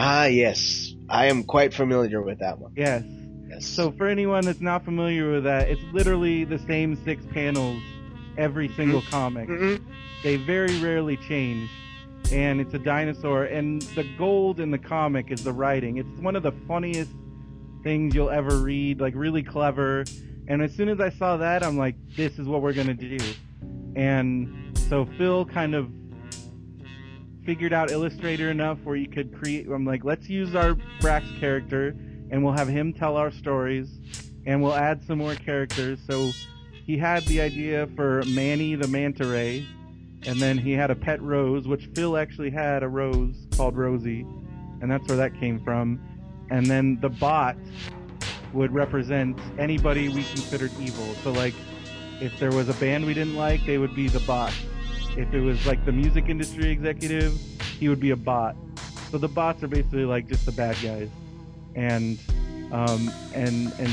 Ah, yes. I am quite familiar with that one. Yes. Yes. So for anyone that's not familiar with that, it's literally the same 6 panels every single comic. They very rarely change. And it's a dinosaur. And the gold in the comic is the writing. It's one of the funniest things you'll ever read, like really clever. And as soon as I saw that, I'm like, this is what we're going to do. And so Phil kind of figured out Illustrator enough where you could create, I'm like, let's use our Brax character and we'll have him tell our stories and we'll add some more characters. So he had the idea for Manny the Manta Ray, and then he had a pet rose, which Phil actually had a rose called Rosie, and that's where that came from. And then the bot would represent anybody we considered evil. So like, if there was a band we didn't like, they would be the bot. If it was like the music industry executive, he would be a bot. So the bots are basically like just the bad guys. And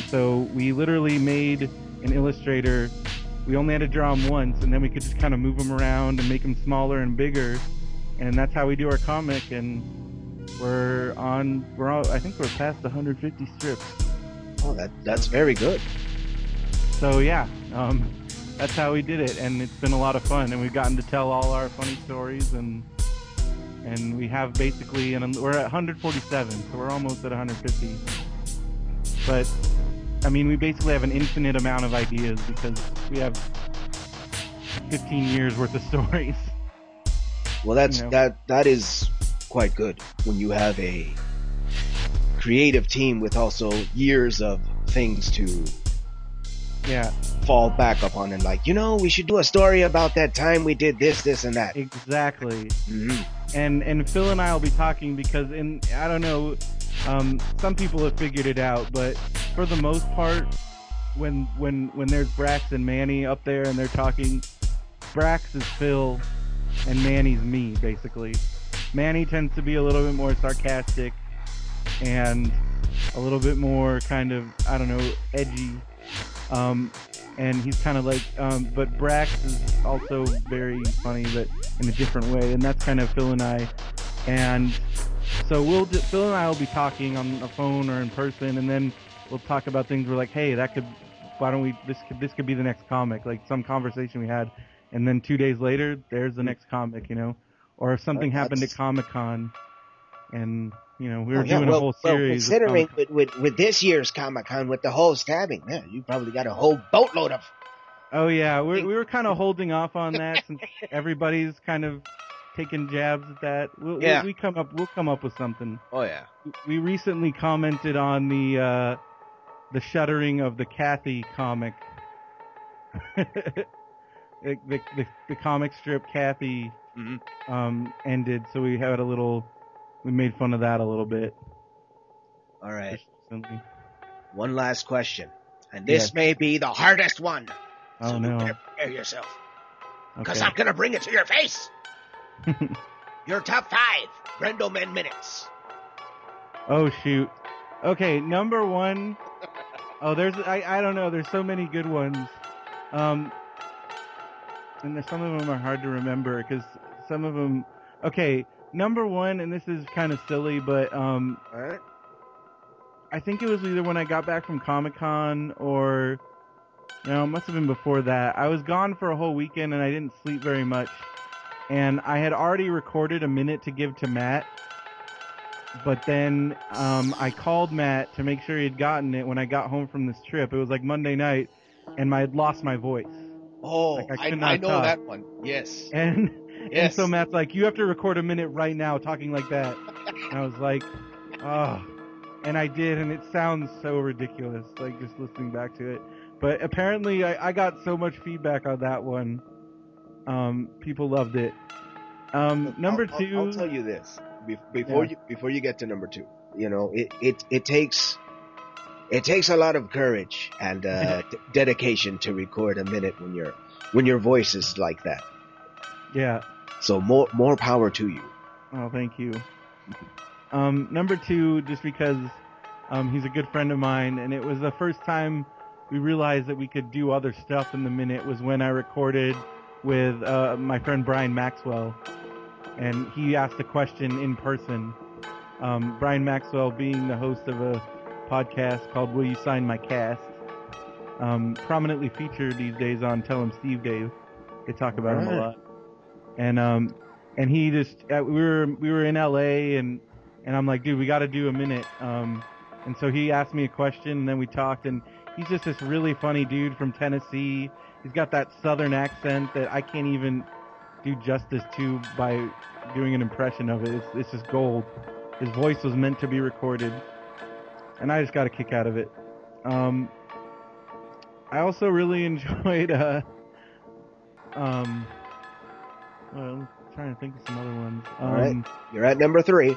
so we literally made an Illustrator. We only had to draw them once, and then we could just kind of move them around and make them smaller and bigger. And that's how we do our comic. And I think we're past 150 strips. Oh, that's very good. So yeah, that's how we did it, and it's been a lot of fun. And we've gotten to tell all our funny stories, and we have basically, and we're at 147, so we're almost at 150. But I mean, we basically have an infinite amount of ideas because we have 15 years worth of stories. Well, that is quite good when you have a creative team with also years of things to fall back upon, and like, we should do a story about that time we did this and that. Exactly. Mm-hmm. And Phil and I will be talking because I don't know, some people have figured it out, but for the most part, when there's Brax and Manny up there and they're talking, Brax is Phil and Manny's me, basically. Manny tends to be a little bit more sarcastic and a little bit more kind of, I don't know, edgy. And he's kind of like, but Brax is also very funny, but in a different way. And that's kind of Phil and I. And so Phil and I will be talking on the phone or in person, and then we'll talk about things. We're like, hey, this could be the next comic, like some conversation we had. And then 2 days later, there's the next comic, or if something happened at Comic-Con, and we were doing a whole series. Well, considering with this year's Comic-Con with the whole stabbing, man, you probably got a whole boatload of. Oh yeah, we were kind of holding off on that since everybody's kind of taking jabs at that. We'll come up with something. Oh yeah. We recently commented on the shuttering of the Kathy comic. the comic strip Kathy ended, so we made fun of that a little bit. All right. One last question, and this may be the hardest one. Oh so no! You better prepare yourself, because I'm gonna bring it to your face. Your top 5 Brendoman minutes. Oh shoot! Okay, number 1. Oh, I don't know. There's so many good ones. And some of them are hard to remember because some of them. Okay, number 1, and this is kind of silly, but all right. I think it was either when I got back from Comic-Con or it must have been before that. I was gone for a whole weekend and I didn't sleep very much, and I had already recorded a minute to give to Matt. But then I called Matt to make sure he had gotten it when I got home from this trip. It was like Monday night, and I had lost my voice. Oh, like I know talk. That one. Yes. And so Matt's like, you have to record a minute right now talking like that. And I was like, oh. And I did, and it sounds so ridiculous, like just listening back to it. But apparently I got so much feedback on that one. People loved it. Number 2. I'll tell you this. Before you get to number 2, it takes a lot of courage and dedication to record a minute when your voice is like that. Yeah. So more power to you. Oh, thank you. Number 2, just because he's a good friend of mine, and it was the first time we realized that we could do other stuff in the minute, was when I recorded with my friend Brian Maxwell. And he asked a question in person, Brian Maxwell being the host of a podcast called Will You Sign My Cast, prominently featured these days on Tell 'Em Steve Dave. They talk about him a lot. And he just, we were in LA and I'm like, dude, we got to do a minute. And so he asked me a question and then we talked, and he's just this really funny dude from Tennessee. He's got that southern accent that I can't even do justice to by doing an impression of it. It's just gold. His voice was meant to be recorded, and I just got a kick out of it. I also really enjoyed, well, I'm trying to think of some other ones. All right, you're at number 3.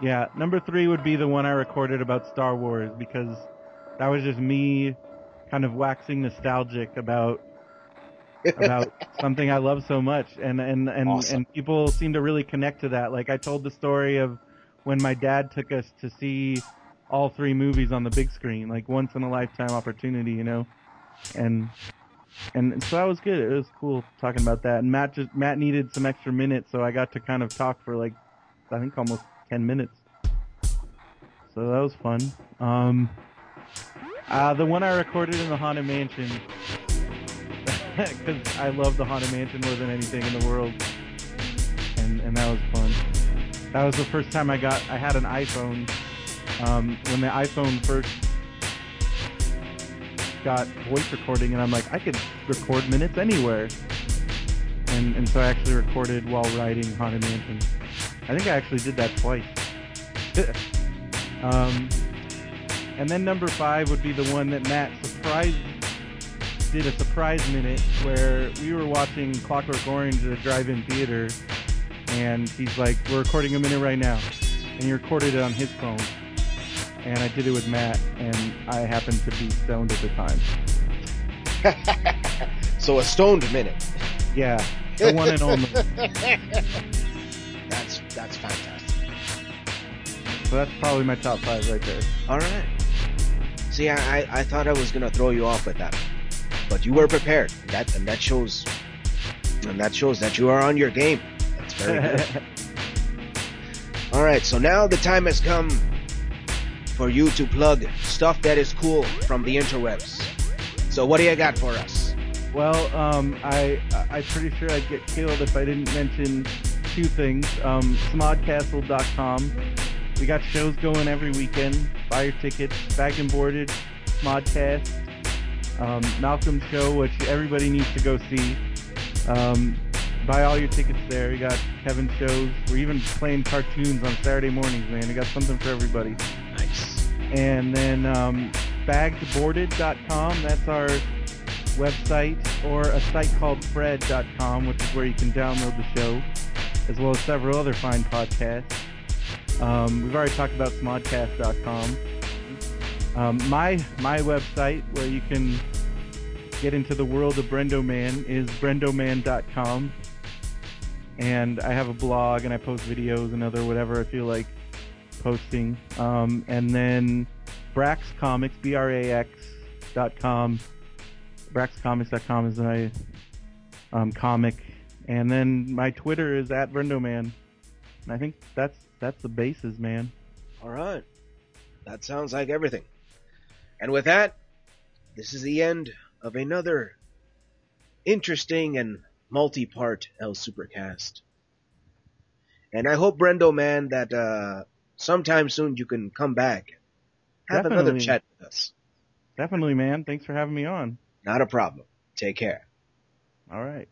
Yeah, number 3 would be the one I recorded about Star Wars, because that was just me kind of waxing nostalgic about something I love so much, and awesome. And people seem to really connect to that. Like, I told the story of when my dad took us to see all 3 movies on the big screen, like once in a lifetime opportunity, you know, and so that was good. It was cool talking about that. And Matt needed some extra minutes, so I got to kind of talk for like, I think almost 10 minutes. So that was fun. The one I recorded in the Haunted Mansion, because I love the Haunted Mansion more than anything in the world, and that was fun. That was the first time I had an iPhone. When the iPhone first got voice recording, and I'm like, I could record minutes anywhere. And so I actually recorded while riding Haunted Mansion. I think I actually did that twice. And then number 5 would be the one that Matt did a surprise minute where we were watching Clockwork Orange at a drive-in theater, and he's like, we're recording a minute right now. And he recorded it on his phone. And I did it with Matt, and I happened to be stoned at the time. So a stoned minute. Yeah, the one and only. That's fantastic. So that's probably my top 5 right there. All right. See, I thought I was gonna throw you off with that, but you were prepared. That shows that you are on your game. That's very good. All right. So now the time has come for you to plug stuff that is cool from the interwebs. So what do you got for us? Well, I'm pretty sure I'd get killed if I didn't mention 2 things. Smodcastle.com. We got shows going every weekend. Buy your tickets. Bagged and Boarded, Smodcast, Malcolm's show, which everybody needs to go see. Buy all your tickets there. We got Kevin's shows. We're even playing cartoons on Saturday mornings, man. We got something for everybody. Nice. And then baggedboarded.com. That's our website, or a site called Fred.com, which is where you can download the show, as well as several other fine podcasts. We've already talked about smodcast.com. My website, where you can get into the world of Brendoman, is brendoman.com. And I have a blog, and I post videos and other whatever I feel like posting. And then Brax Comics, BRAX.com. BraxComics.com is my comic. And then my Twitter is @Brendoman. And I think that's the basis, man. All right. That sounds like everything. And with that, this is the end of another interesting and multi-part El Supercast. And I hope, Brendoman, that sometime soon you can come back. Have another chat with us. Definitely, man. Thanks for having me on. Not a problem. Take care. All right.